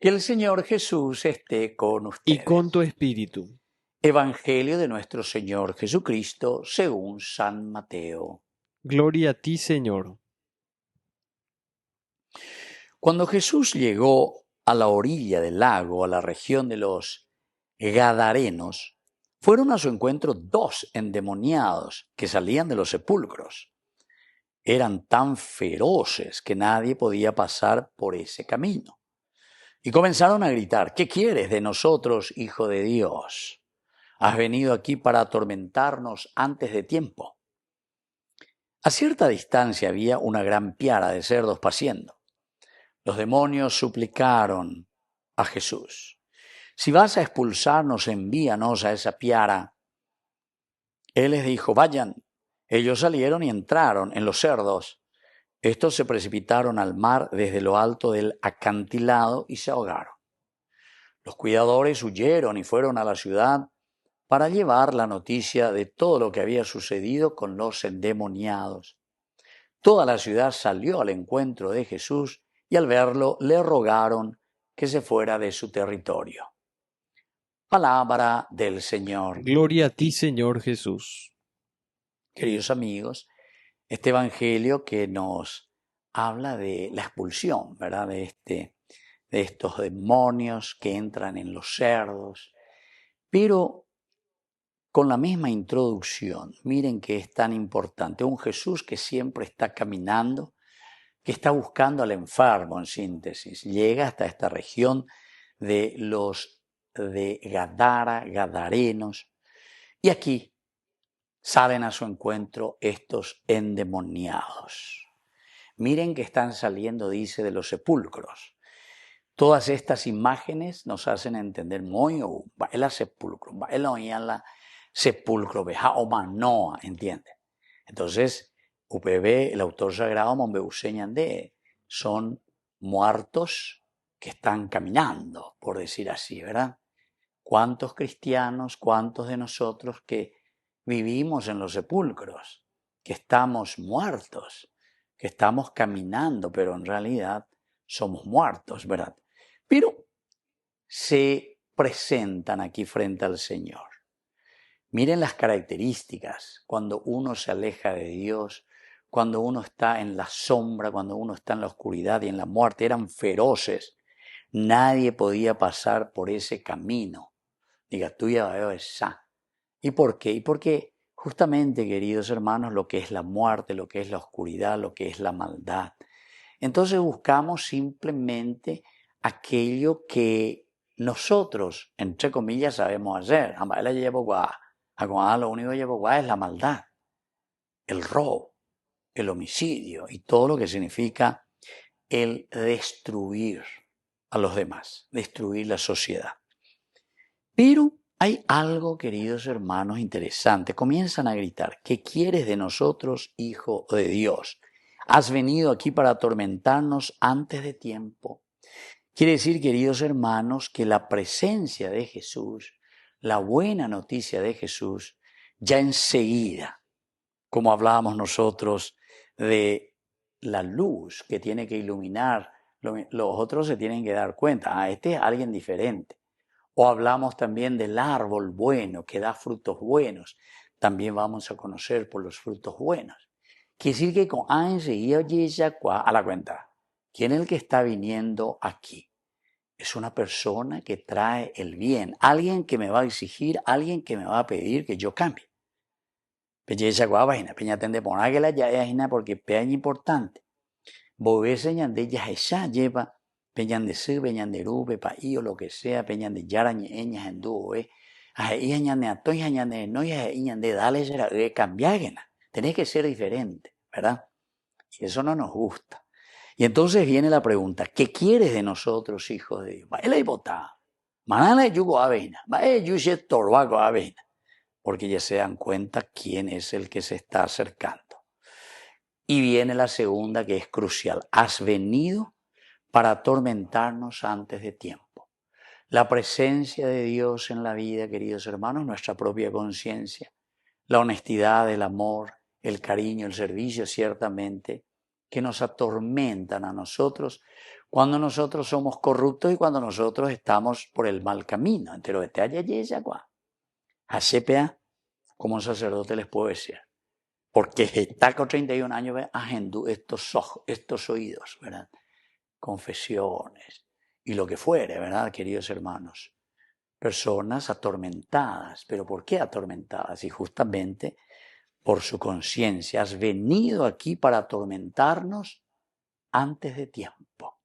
Que el Señor Jesús esté con y con ustedes. tu espíritu. Evangelio de nuestro Señor Jesucristo según San Mateo. Gloria a ti, Señor. Cuando Jesús llegó a la orilla del lago, a la región de los Gadarenos, fueron a su encuentro dos endemoniados que salían de los sepulcros. Eran tan feroces que nadie podía pasar por ese camino. Y comenzaron a gritar: ¿qué quieres de nosotros, Hijo de Dios? ¿Has venido aquí para atormentarnos antes de tiempo? A cierta distancia había una gran piara de cerdos paciendo. Los demonios suplicaron a Jesús: si vas a expulsarnos, envíanos a esa piara. Él les dijo: vayan. Ellos salieron y entraron en los cerdos. Estos se precipitaron al mar desde lo alto del acantilado y se ahogaron. Los cuidadores huyeron y fueron a la ciudad para llevar la noticia de todo lo que había sucedido con los endemoniados. Toda la ciudad salió al encuentro de Jesús y al verlo le rogaron que se fuera de su territorio. Palabra del Señor. Gloria a ti, Señor Jesús. Queridos amigos, este evangelio que nos habla de la expulsión, ¿verdad? De estos demonios que entran en los cerdos, pero con la misma introducción. Miren que es tan importante. Un Jesús que siempre está caminando, que está buscando al enfermo, en síntesis. Llega hasta esta región de los de Gadara, Gadarenos, y aquí salen a su encuentro estos endemoniados. Miren que están saliendo, dice, de los sepulcros. Todas estas imágenes nos hacen entender muy el sepulcro, la sepulcro, veja o manoa, ¿entiende? Entonces, UPB, el autor sagrado Monbeuseñandé, son muertos que están caminando, por decir así, ¿verdad? ¿Cuántos cristianos, cuántos de nosotros que vivimos en los sepulcros, que estamos muertos, que estamos caminando, pero en realidad somos muertos, ¿verdad? Pero se presentan aquí frente al Señor. Miren las características cuando uno se aleja de Dios, cuando uno está en la sombra, cuando uno está en la oscuridad y en la muerte. Eran feroces. Nadie podía pasar por ese camino. Diga, tú ya veo esa. ¿Y por qué? Y porque justamente, queridos hermanos, lo que es la muerte, lo que es la oscuridad, lo que es la maldad. Entonces buscamos simplemente aquello que nosotros, entre comillas, sabemos hacer. Lo único que llevo es la maldad, el robo, el homicidio y todo lo que significa el destruir a los demás, destruir la sociedad. Pero hay algo, queridos hermanos, interesante. Comienzan a gritar: ¿qué quieres de nosotros, Hijo de Dios? ¿Has venido aquí para atormentarnos antes de tiempo? Quiere decir, queridos hermanos, que la presencia de Jesús, la buena noticia de Jesús, ya enseguida, como hablábamos nosotros de la luz que tiene que iluminar, los otros se tienen que dar cuenta, este es alguien diferente. O hablamos también del árbol bueno que da frutos buenos, también vamos a conocer por los frutos buenos. Quiere decir que con enseguida a la cuenta, ¿quién es el que está viniendo aquí? Es una persona que trae el bien, alguien que me va a exigir, alguien que me va a pedir que yo cambie. Peña guabajina, peña tende poner que la ya porque peña importante. Bobé señan de ella esa lleva peñan de su, peñan de rube, paí o lo que sea, peñan de yaraña, eñas en dúo, a ella ñane a toya ñane, no ya de dale será cambiágena. Tenés que ser diferente, ¿verdad? Y eso no nos gusta. Y entonces viene la pregunta: ¿qué quieres de nosotros, hijos de Dios? Va él ahí vota. Manala yugo avena, va yuye torbago avena. Porque ya se dan cuenta quién es el que se está acercando. Y viene la segunda, que es crucial: has venido para atormentarnos antes de tiempo. La presencia de Dios en la vida, queridos hermanos, nuestra propia conciencia, la honestidad, el amor, el cariño, el servicio, ciertamente que nos atormentan a nosotros cuando nosotros somos corruptos y cuando nosotros estamos por el mal camino. Pero este a CPA, como un sacerdote les puedo decir, porque está con 31 años, estos ojos, estos oídos, ¿verdad? Confesiones y lo que fuere, ¿verdad, queridos hermanos? Personas atormentadas. ¿Pero por qué atormentadas? Y justamente por su conciencia. Has venido aquí para atormentarnos antes de tiempo.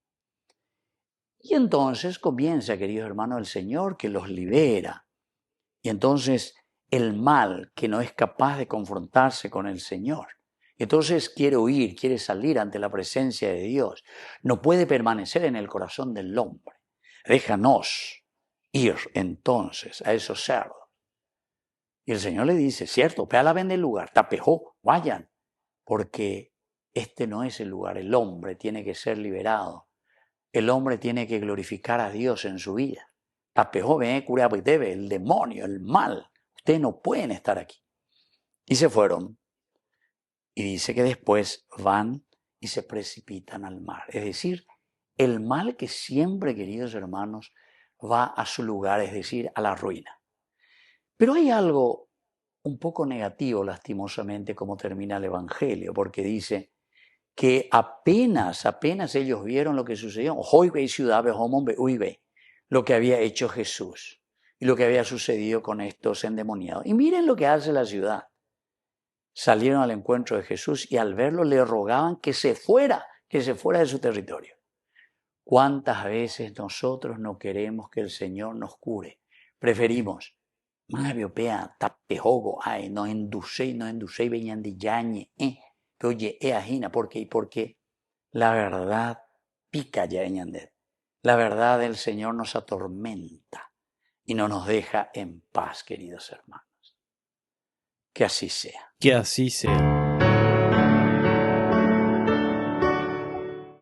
Y entonces comienza, queridos hermanos, el Señor que los libera. Y entonces el mal que no es capaz de confrontarse con el Señor. Entonces quiere huir, quiere salir ante la presencia de Dios. No puede permanecer en el corazón del hombre. Déjanos ir entonces a esos cerdos. Y el Señor le dice, cierto, pea la ven del lugar, tapejó, vayan, porque este no es el lugar. El hombre tiene que ser liberado. El hombre tiene que glorificar a Dios en su vida. Tapejó, ven, debe, el demonio, el mal. Ustedes no pueden estar aquí. Y se fueron. Y dice que después van y se precipitan al mar. Es decir, el mal que siempre, queridos hermanos, va a su lugar, es decir, a la ruina. Pero hay algo un poco negativo, lastimosamente, como termina el Evangelio, porque dice que apenas ellos vieron lo que sucedió, lo que había hecho Jesús y lo que había sucedido con estos endemoniados. Y miren lo que hace la ciudad. Salieron al encuentro de Jesús y al verlo le rogaban que se fuera de su territorio. ¿Cuántas veces nosotros no queremos que el Señor nos cure? Preferimos, no enducei, venían de yañe, oye, ajina, ¿por qué? Porque la verdad pica ya en la verdad del Señor nos atormenta y no nos deja en paz, queridos hermanos. Que así sea. Que así sea.